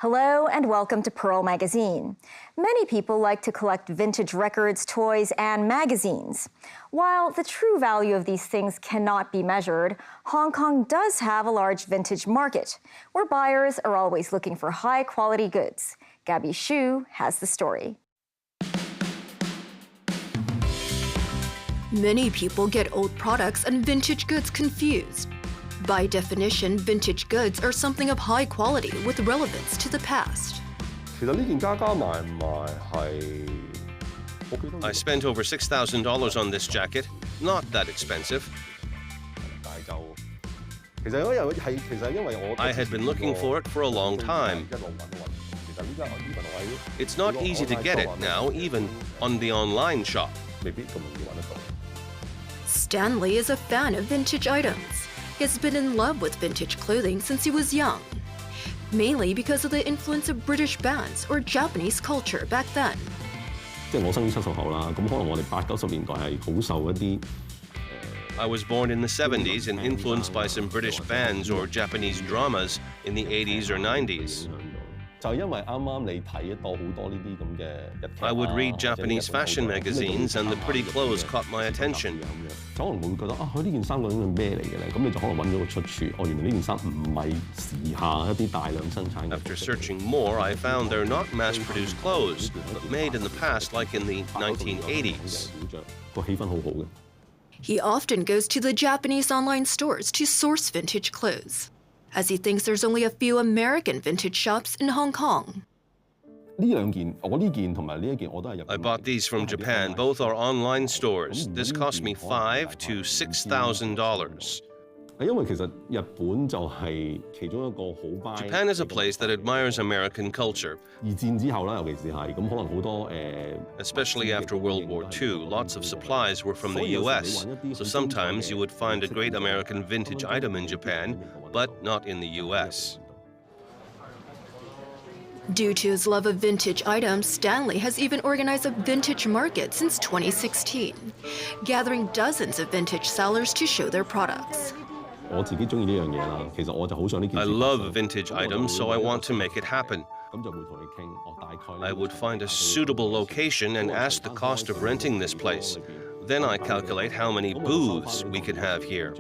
Hello and welcome to Pearl Magazine. Many people like to collect vintage records, toys, and magazines. While the true value of these things cannot be measured, Hong Kong does have a large vintage market, where buyers are always looking for high-quality goods. Gabi Xu has the story. Many people get old products and vintage goods confused. By definition, vintage goods are something of high quality with relevance to the past. I spent over $6,000 on this jacket. Not that expensive. I had been looking for it for a long time. It's not easy to get it now, even on the online shop. Stanley is a fan of vintage items. He has been in love with vintage clothing since he was young, mainly because of the influence of British bands or Japanese culture back then. I was born in the 70s and influenced by some British bands or Japanese dramas in the 80s or 90s. I would read Japanese fashion magazines and the pretty clothes caught my attention. After searching more, I found they're not mass-produced clothes, but made in the past like in the 1980s. He often goes to the Japanese online stores to source vintage clothes, as he thinks there's only a few American vintage shops in Hong Kong. I bought these from Japan. Both are online stores. This cost me $5,000 to $6,000. Japan is a place that admires American culture. Especially after World War II, lots of supplies were from the US, so sometimes you would find a great American vintage item in Japan, but not in the US. Due to his love of vintage items, Stanley has even organized a vintage market since 2016, gathering dozens of vintage sellers to show their products. I love vintage items, so I want to make it happen. I would find a suitable location and ask the cost of renting this place. Then I calculate how many booths we can have here.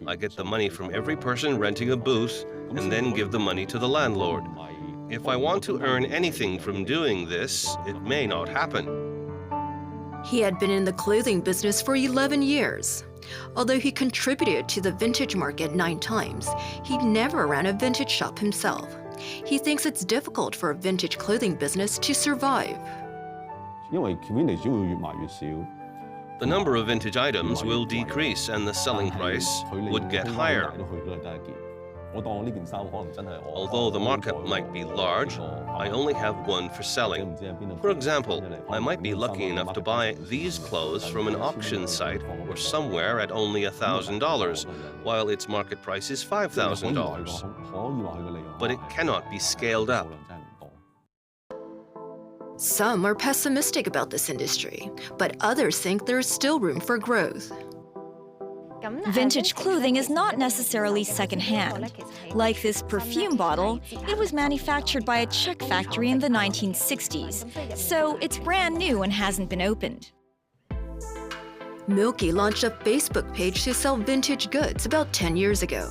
I get the money from every person renting a booth and then give the money to the landlord. If I want to earn anything from doing this, it may not happen. He had been in the clothing business for 11 years. Although he contributed to the vintage market 9 times, he never ran a vintage shop himself. He thinks it's difficult for a vintage clothing business to survive. The number of vintage items will decrease and the selling price would get higher. Although the market might be large, I only have one for selling. For example, I might be lucky enough to buy these clothes from an auction site or somewhere at only $1,000, while its market price is $5,000. But it cannot be scaled up. Some are pessimistic about this industry, but others think there is still room for growth. Vintage clothing is not necessarily second-hand. Like this perfume bottle, it was manufactured by a Czech factory in the 1960s, so it's brand new and hasn't been opened. Milky launched a Facebook page to sell vintage goods about 10 years ago.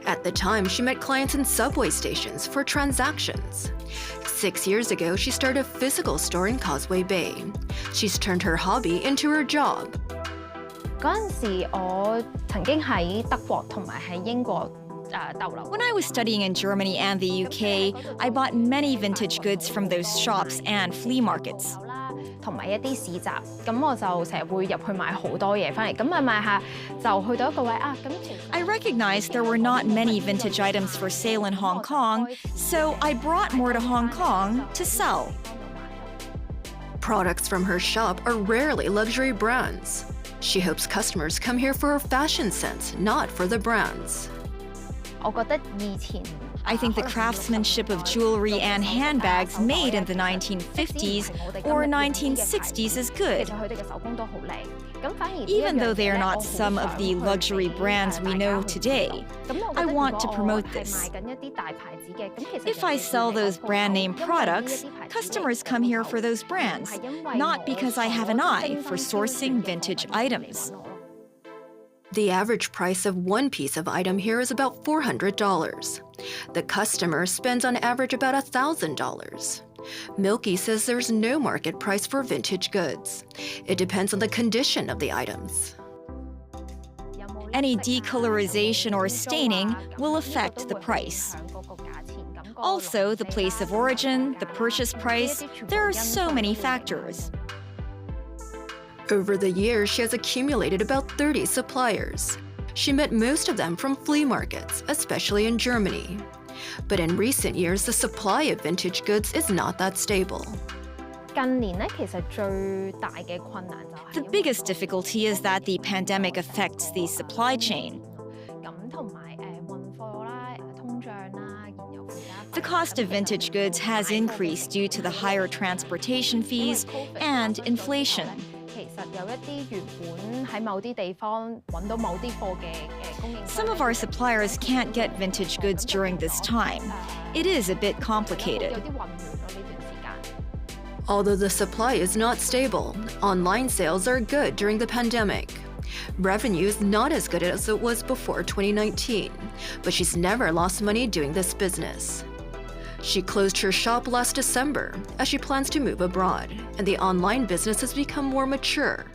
At the time, she met clients in subway stations for transactions. 6 years ago, she started a physical store in Causeway Bay. She's turned her hobby into her job. When I was studying in Germany and the UK, I bought many vintage goods from those shops and flea markets. I recognized there were not many vintage items for sale in Hong Kong, so I brought more to Hong Kong to sell. Products from her shop are rarely luxury brands. She hopes customers come here for her fashion sense, not for the brands. I think the craftsmanship of jewelry and handbags made in the 1950s or 1960s is good. Even though they are not some of the luxury brands we know today, I want to promote this. If I sell those brand name products, customers come here for those brands, not because I have an eye for sourcing vintage items. The average price of one piece of item here is about $400. The customer spends on average about $1,000. Milky says there's no market price for vintage goods. It depends on the condition of the items. Any decolorization or staining will affect the price. Also, the place of origin, the purchase price, there are so many factors. Over the years, she has accumulated about 30 suppliers. She met most of them from flea markets, especially in Germany. But in recent years, the supply of vintage goods is not that stable. The biggest difficulty is that the pandemic affects the supply chain. The cost of vintage goods has increased due to the higher transportation fees and inflation. Some of our suppliers can't get vintage goods during this time. It is a bit complicated. Although the supply is not stable, online sales are good during the pandemic. Revenue is not as good as it was before 2019, but she's never lost money doing this business. She closed her shop last December as she plans to move abroad, and the online business has become more mature.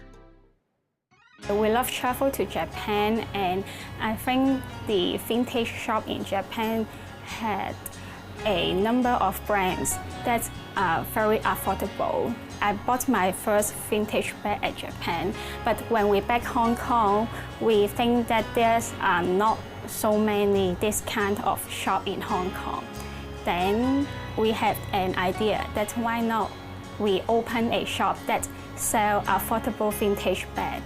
We love travel to Japan, and I think the vintage shop in Japan had a number of brands that are very affordable. I bought my first vintage bag at Japan, but when we back Hong Kong, we think that there's not so many this kind of shop in Hong Kong. Then we had an idea that why not we open a shop that sell affordable vintage bag,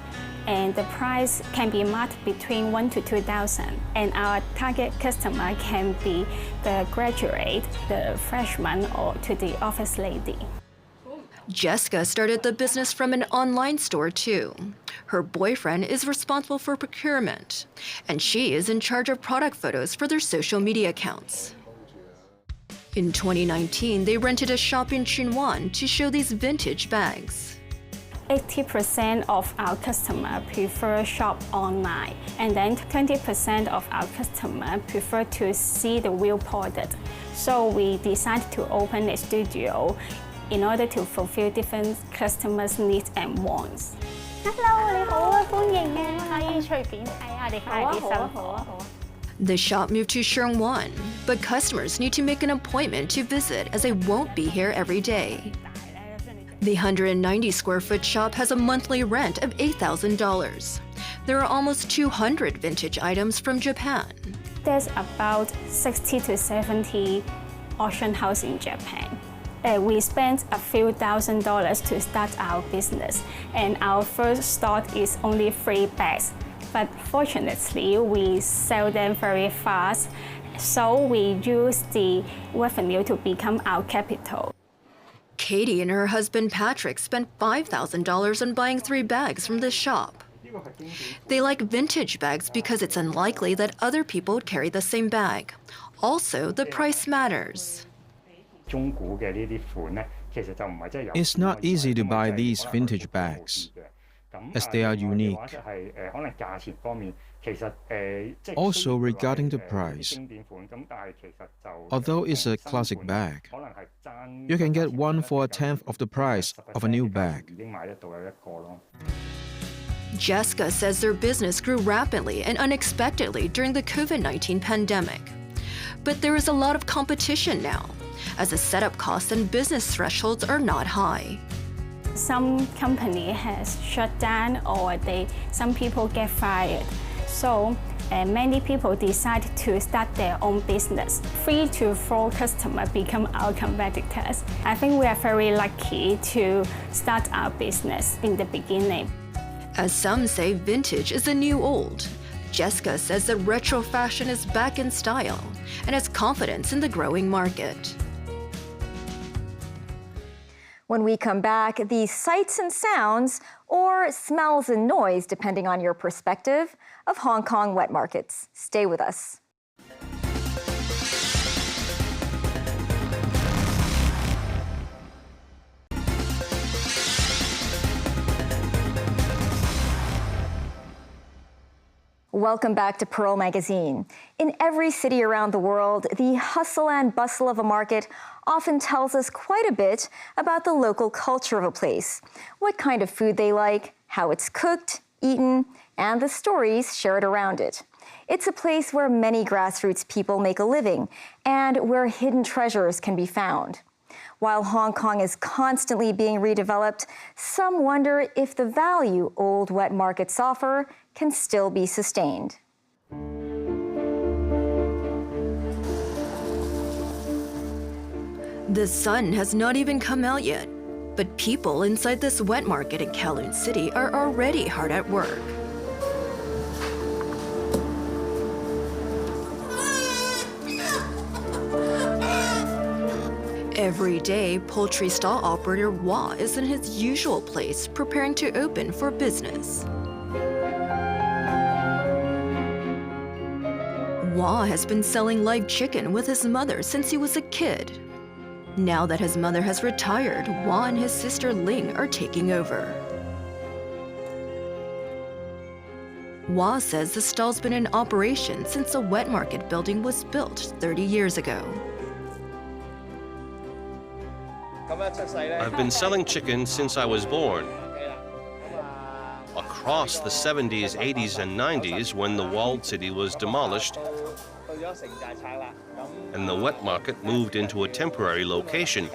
and the price can be marked between 1,000 to 2,000, and our target customer can be the graduate, the freshman, or to the office lady. Jessica started the business from an online store too. Her boyfriend is responsible for procurement, and she is in charge of product photos for their social media accounts. In 2019, they rented a shop in Chunwan to show these vintage bags. 80% of our customers prefer shop online, and then 20% of our customers prefer to see the real product. So we decided to open a studio in order to fulfill different customers' needs and wants. Hello， 你好啊，歡迎啊，可以隨便睇下，你快啲辛苦。 The shop moved to Sheungwan, but customers need to make an appointment to visit as they won't be here every day. The 190 square foot shop has a monthly rent of $8,000. There are almost 200 vintage items from Japan. There's about 60 to 70 auction houses in Japan. We spent a few $1,000s to start our business, and our first stock is only 3 bags. But fortunately, we sell them very fast, so we use the revenue to become our capital. Katie and her husband Patrick spent $5,000 on buying 3 bags from this shop. They like vintage bags because it's unlikely that other people would carry the same bag. Also, the price matters. It's not easy to buy these vintage bags, as they are unique. Also, regarding the price, although it's a classic bag, you can get one for 1/10 of the price of a new bag. Jessica says their business grew rapidly and unexpectedly during the COVID-19 pandemic. But there is a lot of competition now, as the setup costs and business thresholds are not high. Some company has shut down, or some people get fired. So many people decide to start their own business. 3 to 4 customers become our competitors. I think we are very lucky to start our business in the beginning. As some say, vintage is the new old. Jessica says that retro fashion is back in style and has confidence in the growing market. When we come back, the sights and sounds, or smells and noise, depending on your perspective, of Hong Kong wet markets. Stay with us. Welcome back to Pearl Magazine. In every city around the world, the hustle and bustle of a market often tells us quite a bit about the local culture of a place, what kind of food they like, how it's cooked, eaten, and the stories shared around it. It's a place where many grassroots people make a living and where hidden treasures can be found. While Hong Kong is constantly being redeveloped, some wonder if the value old wet markets offer can still be sustained. The sun has not even come out yet, but people inside this wet market in Kowloon City are already hard at work. Every day, poultry stall operator Wah is in his usual place preparing to open for business. Wah has been selling live chicken with his mother since he was a kid. Now that his mother has retired, Wah and his sister Ling are taking over. Wah says the stall's been in operation since the wet market building was built 30 years ago. I've been selling chicken since I was born. Across the 70s, 80s, and 90s, when the walled city was demolished and the wet market moved into a temporary location.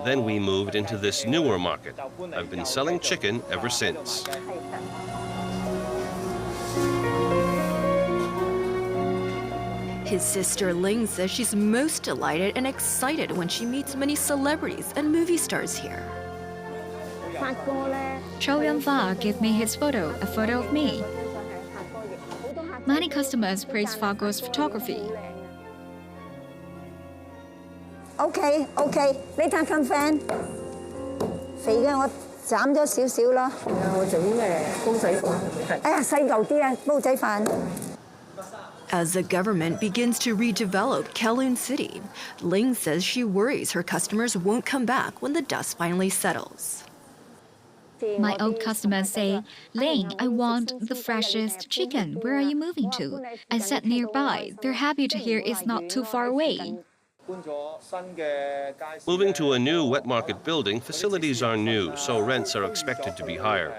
Then we moved into this newer market. I've been selling chicken ever since. His sister Ling says she's most delighted and excited when she meets many celebrities and movie stars here. Chow Yun-far gave me his photo, a photo of me. Many customers praise Fargo's photography. OK， 呢餐近飯肥嘅我斬咗少少咯。我整煲仔飯。哎呀，細嚿啲啊，煲仔飯。 As the government begins to redevelop Kowloon City, Ling says she worries her customers won't come back when the dust finally settles. My old customers say, Ling, I want the freshest chicken. Where are you moving to? I said nearby. They're happy to hear it's not too far away. Moving to a new wet market building, facilities are new, so rents are expected to be higher.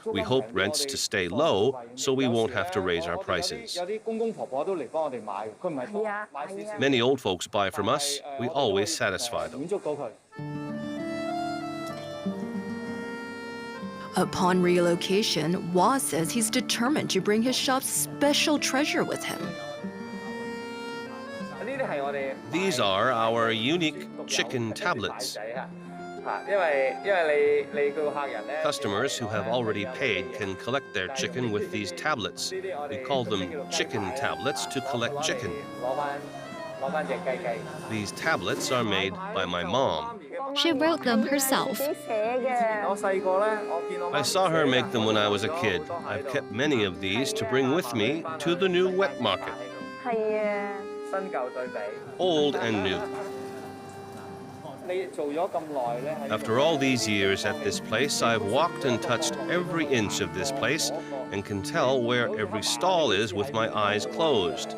We hope rents to stay low, so we won't have to raise our prices. Many old folks buy from us. We always satisfy them. Upon relocation, Wah says he's determined to bring his shop's special treasure with him. These are our unique chicken tablets. Customers who have already paid can collect their chicken with these tablets. We call them chicken tablets to collect chicken. These tablets are made by my mom. She wrote them herself. I saw her make them when I was a kid. I've kept many of these to bring with me to the new wet market. Old and new. After all these years at this place, I've walked and touched every inch of this place and can tell where every stall is with my eyes closed.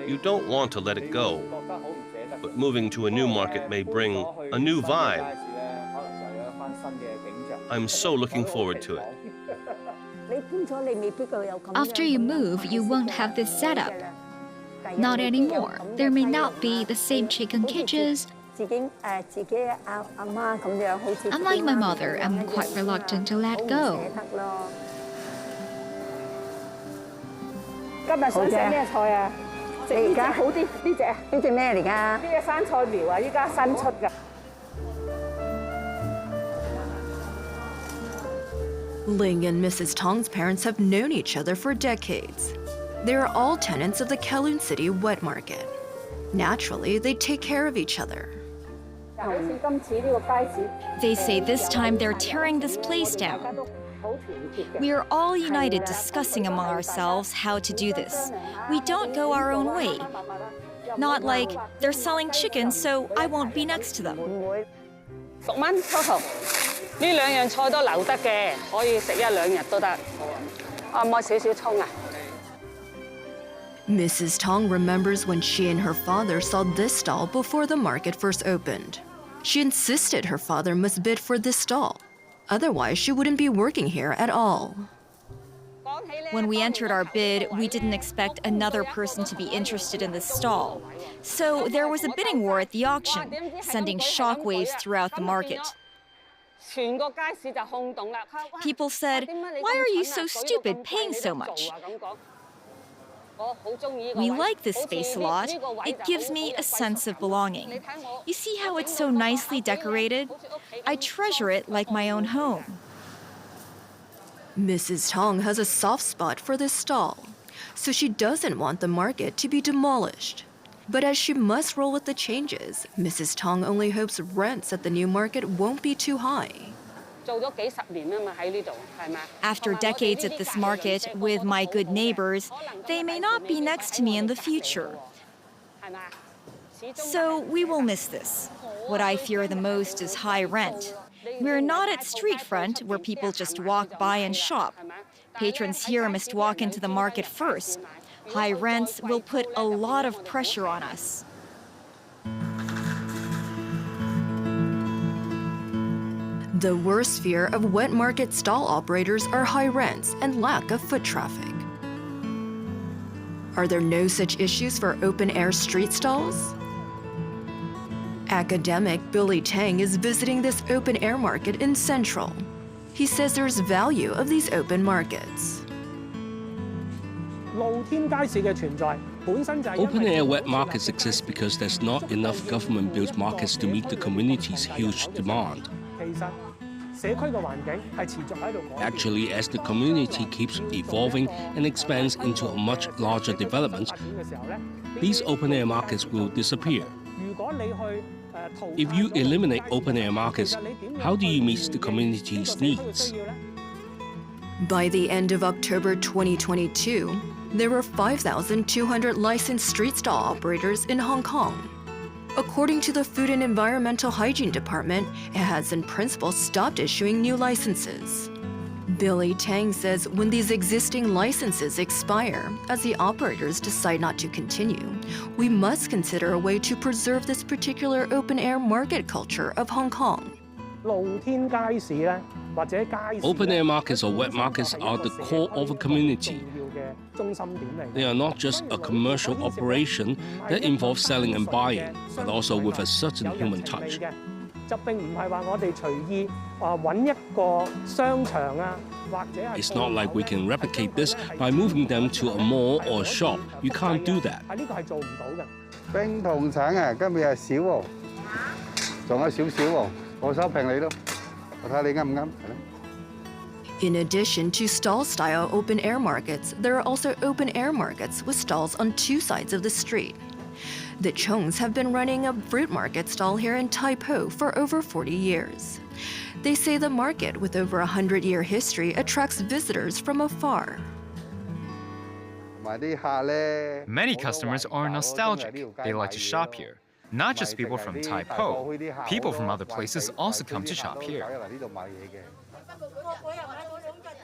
You don't want to let it go, but moving to a new market may bring a new vibe. I'm so looking forward to it. After you move, you won't have this setup. Not anymore. There may not be the same chicken cages. Unlike my mother, I'm quite reluctant to let go. 今日想食咩菜啊？食呢隻好啲，呢隻呢隻咩嚟㗎？呢隻生菜苗啊，依家新出㗎。Ling and Mrs. Tong's parents have known each other for decades. They are all tenants of the Kowloon City wet market. Naturally, they take care of each other. They say this time they're tearing this place down. We are all united discussing among ourselves how to do this. We don't go our own way. Not like they're selling chicken, so I won't be next to them. Mrs. Tong remembers when she and her father saw this stall before the market first opened. She insisted her father must bid for this stall. Otherwise, she wouldn't be working here at all. When we entered our bid, we didn't expect another person to be interested in this stall. So there was a bidding war at the auction, sending shockwaves throughout the market. People said, "Why are you so stupid paying so much?" We like this space a lot. It gives me a sense of belonging. You see how it's so nicely decorated? I treasure it like my own home. Mrs. Tong has a soft spot for this stall, so she doesn't want the market to be demolished. But as she must roll with the changes, Mrs. Tong only hopes rents at the new market won't be too high. After decades at this market with my good neighbors, they may not be next to me in the future. So we will miss this. What I fear the most is high rent. We're not at street front where people just walk by and shop. Patrons here must walk into the market first. High rents will put a lot of pressure on us. The worst fear of wet market stall operators are high rents and lack of foot traffic. Are there no such issues for open-air street stalls? Academic Billy Tang is visiting this open-air market in Central. He says there's value of these open markets. Open-air wet markets exist because there's not enough government-built markets to meet the community's huge demand. Actually, as the community keeps evolving and expands into a much larger development, these open-air markets will disappear. If you eliminate open-air markets, how do you meet the community's needs? By the end of October 2022, there were 5,200 licensed street stall operators in Hong Kong. According to the Food and Environmental Hygiene Department, it has in principle stopped issuing new licenses. Billy Tang says when these existing licenses expire, as the operators decide not to continue, we must consider a way to preserve this particular open-air market culture of Hong Kong. Open-air markets or wet markets are the core of a community. They are not just a commercial operation that involves selling and buying, but also with a certain human touch. It's not like we can replicate this by moving them to a mall or a shop. You can't do that.冰同橙啊，今日係少喎，仲有少少喎，我收平你咯，我睇下你啱唔啱。 In addition to stall-style open-air markets, there are also open-air markets with stalls on two sides of the street. The Chongs have been running a fruit market stall here in Tai Po for over 40 years. They say the market, with over a 100-year history, attracts visitors from afar. Many customers are nostalgic. They like to shop here. Not just people from Tai Po. People from other places also come to shop here.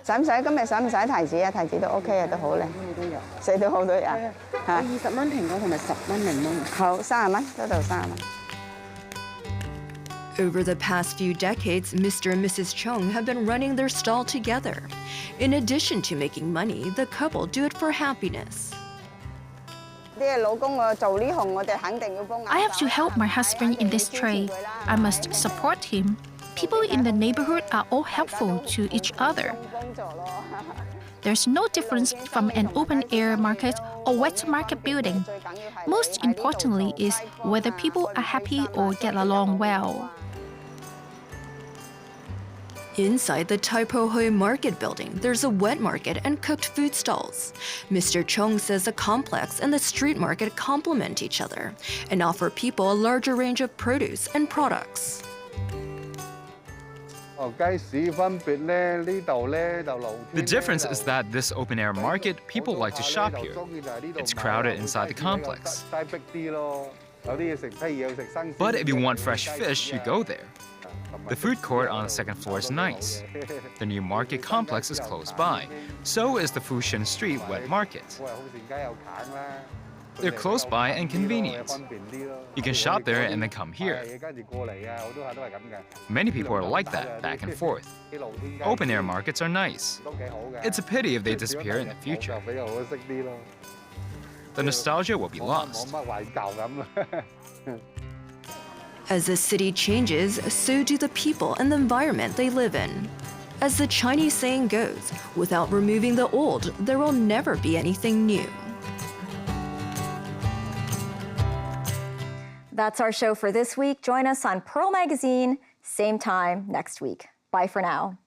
使唔使今日使唔使提子啊？提子都 OK 啊，都好靚，食到好多人嚇。20蚊蘋果同埋10蚊檸檬。好，30蚊，嗰度30蚊。 Over the past few decades, Mr. and Mrs. Chong have been running their stall together. In addition to making money, the couple do it for happiness. I have to help my husband in this trade. I must support him. People in the neighborhood are all helpful to each other. There's no difference from an open-air market or wet market building. Most importantly is whether people are happy or get along well. Inside the Tai Po Hui Market building, there's a wet market and cooked food stalls. Mr. Chung says the complex and the street market complement each other and offer people a larger range of produce and products. The difference is that this open-air market, people like to shop here. It's crowded inside the complex. But if you want fresh fish, you go there. The food court on the second floor is nice. The new market complex is close by. So is the Fushan Street wet market. They're close by and convenient. You can shop there and then come here. Many people are like that, back and forth. Open-air markets are nice. It's a pity if they disappear in the future. The nostalgia will be lost. As the city changes, so do the people and the environment they live in. As the Chinese saying goes, without removing the old, there will never be anything new. That's our show for this week. Join us on Pearl Magazine, same time next week. Bye for now.